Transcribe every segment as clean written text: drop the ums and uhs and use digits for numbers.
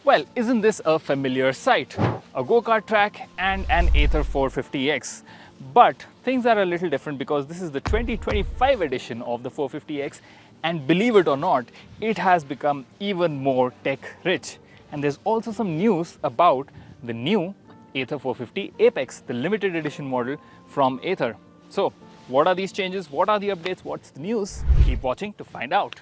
Well, isn't this a familiar sight? A go-kart track and an Ather 450X. But things are a little different because this is the 2025 edition of the 450X, and believe it or not, it has become even more tech-rich. And there's also some news about the new Ather 450 Apex, the limited edition model from Ather. So, what are these changes? What are the updates? What's the news? Keep watching to find out.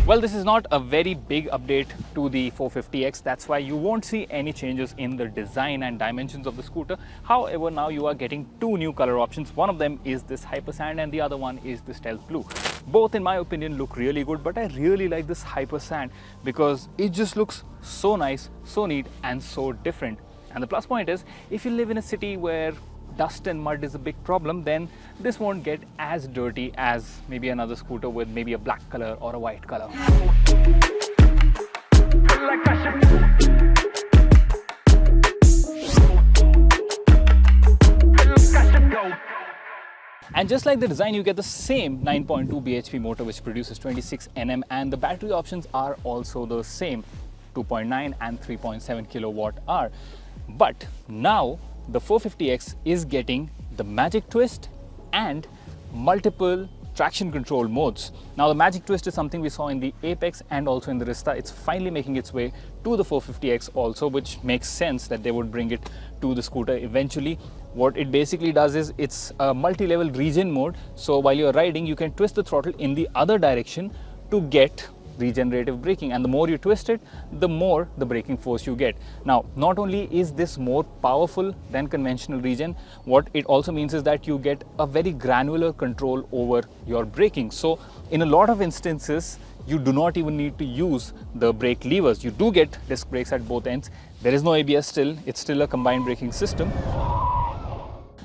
Well, this is not a very big update to the 450X. That's why you won't see any changes in the design and dimensions of the scooter. However, now you are getting two new color options. One of them is this Hyper Sand and the other one is the Stealth Blue. Both, in my opinion, look really good, but I really like this Hyper Sand because it just looks so nice, so neat and so different. And the plus point is, if you live in a city where dust and mud is a big problem, then this won't get as dirty as maybe another scooter with maybe a black color or a white color. And just like the design, you get the same 9.2 bhp motor which produces 26 Nm, and the battery options are also the same, 2.9 and 3.7 kilowatt hour. But now the 450X is getting the MagicTwist and multiple traction control modes. Now the MagicTwist is something we saw in the Apex and also in the Rista. It's finally making its way to the 450X also, which makes sense that they would bring it to the scooter eventually. What it basically does is it's a multi-level regen mode. So while you're riding, you can twist the throttle in the other direction to get regenerative braking, and the more you twist it, the more the braking force you get. Now, not only is this more powerful than conventional regen, what it also means is that you get a very granular control over your braking. So in a lot of instances, you do not even need to use the brake levers. You do get disc brakes at both ends. There is no ABS still, it's still a combined braking system.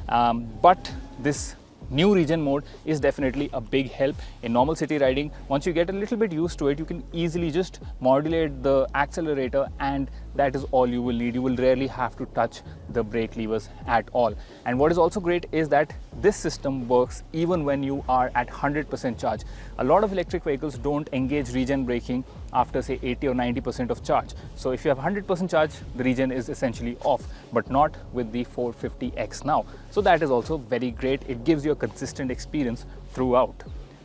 But this new regen mode is definitely a big help in normal city riding. Once you get a little bit used to it, you can easily just modulate the accelerator, and that is all you will need. You will rarely have to touch the brake levers at all. And what is also great is that this system works even when you are at 100% charge. A lot of electric vehicles don't engage regen braking after say 80 or 90% of charge. So if you have 100% charge, the regen is essentially off, but not with the 450X now. So that is also very great. It gives you a consistent experience throughout.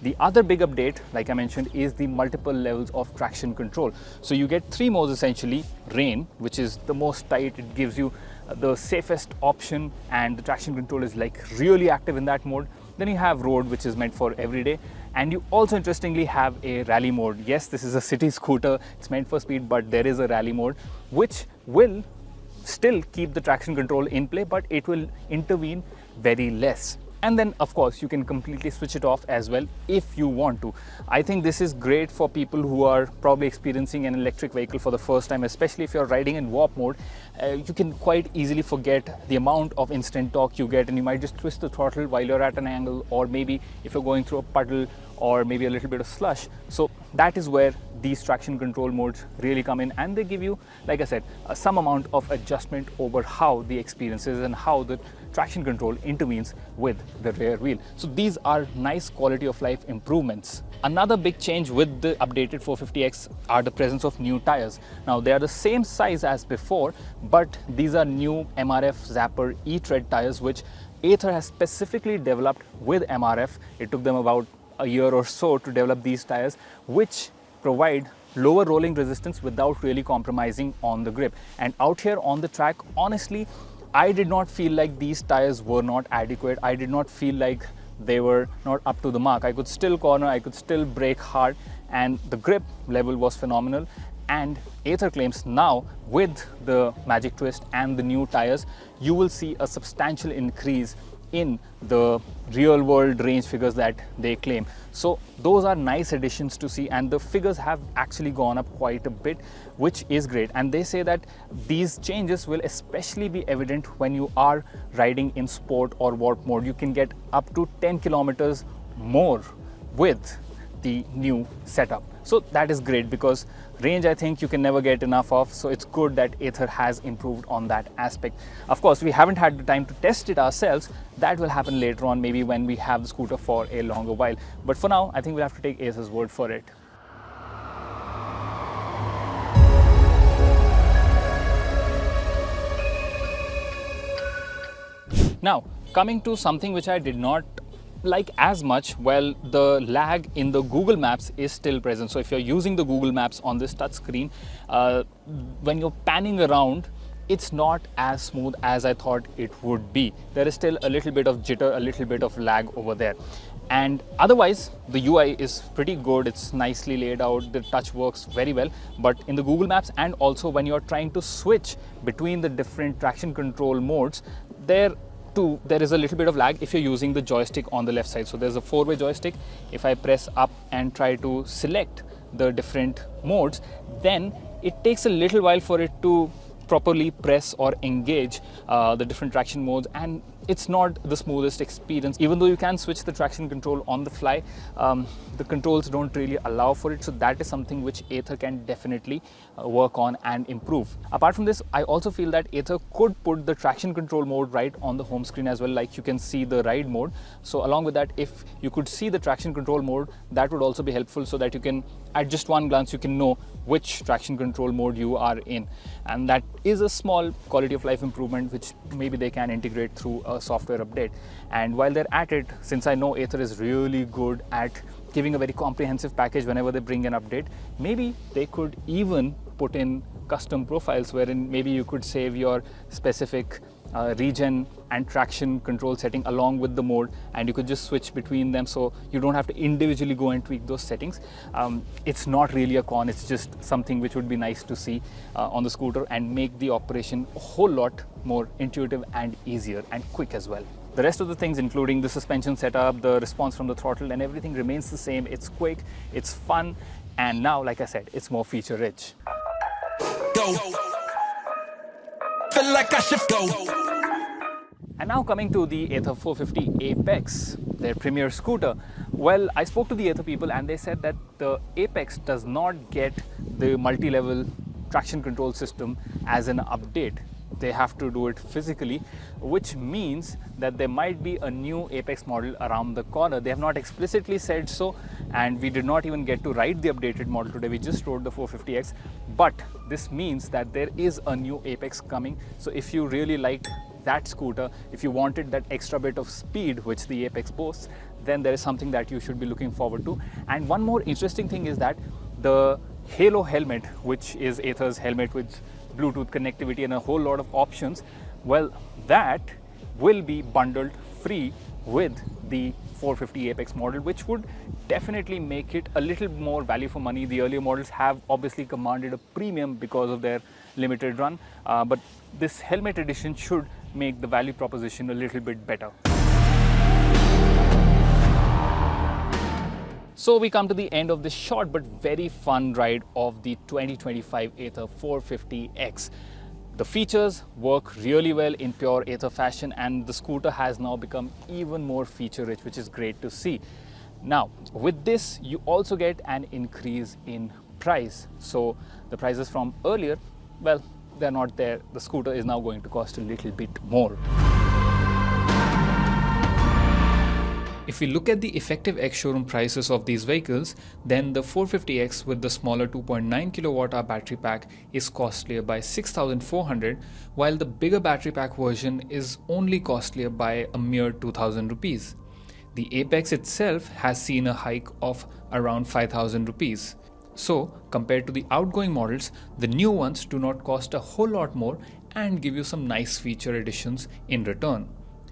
The other big update, like I mentioned, is the multiple levels of traction control. So you get three modes essentially. Rain, which is the most tight, it gives you the safest option, and the traction control is like really active in that mode. Then you have road, which is meant for everyday, and you also interestingly have a rally mode. Yes, this is a city scooter, it's meant for speed, but there is a rally mode which will still keep the traction control in play, but it will intervene very less. And then of course you can completely switch it off as well if you want to. I think this is great for people who are probably experiencing an electric vehicle for the first time, especially if you're riding in warp mode. You can quite easily forget the amount of instant torque you get, and you might just twist the throttle while you're at an angle, or maybe if you're going through a puddle or maybe a little bit of slush. So that is where these traction control modes really come in, and they give you, like I said, some amount of adjustment over how the experience is and how the traction control intervenes with the rear wheel. So these are nice quality of life improvements. Another big change with the updated 450X are the presence of new tires. Now they are the same size as before, but these are new MRF Zapper E-Tread tires, which Ather has specifically developed with MRF. It took them about a year or so to develop these tires, which provide lower rolling resistance without really compromising on the grip. And out here on the track, honestly, I did not feel like these tires were not adequate. I did not feel like they were not up to the mark. I could still corner, I could still brake hard, and the grip level was phenomenal. And Ather claims now with the MagicTwist and the new tires, you will see a substantial increase in the real world range figures that they claim. So those are nice additions to see, and the figures have actually gone up quite a bit, which is great. And they say that these changes will especially be evident when you are riding in sport or warp mode. You can get up to 10 kilometers more with the new setup. So that is great because range I think you can never get enough of, so it's good that Ather has improved on that aspect. Of course, we haven't had the time to test it ourselves. That will happen later on, maybe when we have the scooter for a longer while. But for now, I think we'll have to take Ather's word for it. Now, coming to something which I did not like as much, well, the lag in the Google Maps is still present. So if you're using the Google Maps on this touch screen, when you're panning around, it's not as smooth as I thought it would be. There is still a little bit of jitter, a little bit of lag over there. And otherwise, the UI is pretty good. It's nicely laid out. The touch works very well. But in the Google Maps, and also when you're trying to switch between the different traction control modes, there is a little bit of lag if you're using the joystick on the left side. So there's a 4-way joystick. If I press up and try to select the different modes, then it takes a little while for it to properly press or engage the different traction modes, and it's not the smoothest experience. Even though you can switch the traction control on the fly, the controls don't really allow for it. So that is something which Ather can definitely work on and improve. Apart from this, I also feel that Ather could put the traction control mode right on the home screen as well, like you can see the ride mode. So along with that, if you could see the traction control mode, that would also be helpful, so that you can, at just one glance, you can know which traction control mode you are in. And that is a small quality of life improvement which maybe they can integrate through a software update. And while they're at it, since I know Ather is really good at giving a very comprehensive package whenever they bring an update, maybe they could even put in custom profiles wherein maybe you could save your specific regen and traction control setting along with the mode, and you could just switch between them, so you don't have to individually go and tweak those settings. It's not really a con, it's just something which would be nice to see on the scooter and make the operation a whole lot more intuitive and easier and quick as well. The rest of the things, including the suspension setup, the response from the throttle, and everything remains the same. It's quick, it's fun, and now, like I said, it's more feature rich. Go. Feel like I should go. And now coming to the Ather 450 Apex, their premier scooter. Well, I spoke to the Ather people and they said that the Apex does not get the multi-level traction control system as an update. They have to do it physically, which means that there might be a new Apex model around the corner. They have not explicitly said so, and we did not even get to ride the updated model today. We just rode the 450X, but this means that there is a new Apex coming. So if you really liked that scooter, if you wanted that extra bit of speed which the Apex boasts, then there is something that you should be looking forward to. And one more interesting thing is that the Halo helmet, which is Ather's helmet with Bluetooth connectivity and a whole lot of options, well, that will be bundled free with the 450 Apex model, which would definitely make it a little more value for money. The earlier models have obviously commanded a premium because of their limited run, but this helmet edition should make the value proposition a little bit better. So we come to the end of this short but very fun ride of the 2025 Ather 450X. The features work really well in pure Ather fashion, and the scooter has now become even more feature rich, which is great to see. Now, with this, you also get an increase in price. So the prices from earlier, well, they're not there. The scooter is now going to cost a little bit more. If we look at the effective ex-showroom prices of these vehicles, then the 450X with the smaller 2.9 kWh battery pack is costlier by 6,400, while the bigger battery pack version is only costlier by a mere 2,000 rupees. The Apex itself has seen a hike of around 5,000 rupees. So, compared to the outgoing models, the new ones do not cost a whole lot more and give you some nice feature additions in return.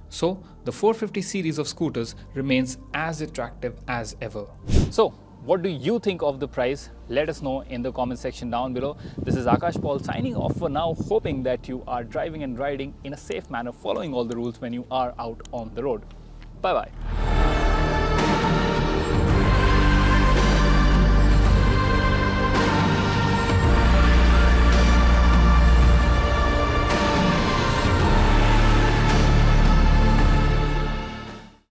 So, the 450 series of scooters remains as attractive as ever. So, what do you think of the price? Let us know in the comment section down below. This is Aakash Paul signing off for now, hoping that you are driving and riding in a safe manner, following all the rules when you are out on the road. Bye bye.